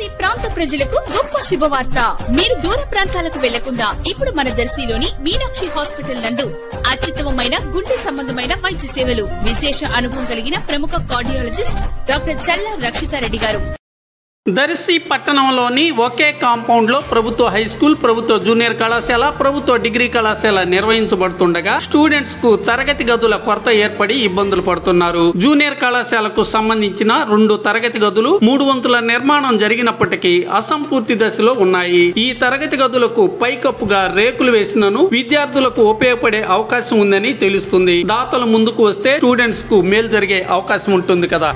దర్శి ప్రాంత ప్రజలకు గొప్ప శుభవార్త. మీరు దూర ప్రాంతాలకు వెళ్లకుండా ఇప్పుడు మన దర్శిలోని మీనాక్షి హాస్పిటల్ నందు అత్యుత్తమమైన గుండె సంబంధమైన వైద్య సేవలు. విశేష అనుభవం కలిగిన ప్రముఖ కార్డియాలజిస్ట్ డాక్టర్ చల్లా రక్షితారెడ్డి గారు. దర్శి పట్టణంలోని ఒకే కాంపౌండ్ లో ప్రభుత్వ హై స్కూల్, ప్రభుత్వ జూనియర్ కళాశాల, ప్రభుత్వ డిగ్రీ కళాశాల నిర్వహించబడుతుండగా స్టూడెంట్స్ కు తరగతి గదుల కొరత ఏర్పడి ఇబ్బందులు పడుతున్నారు. జూనియర్ కళాశాలకు సంబంధించిన 2 తరగతి గదులు 3 వంతుల నిర్మాణం జరిగినప్పటికీ అసంపూర్తి దశలో ఉన్నాయి. ఈ తరగతి గదులకు పైకప్పుగా రేకులు వేసినను విద్యార్థులకు ఉపయోగపడే అవకాశం ఉందని తెలుస్తుంది. దాతలు ముందుకు వస్తే స్టూడెంట్స్ కు మేలు జరిగే అవకాశం ఉంటుంది కదా.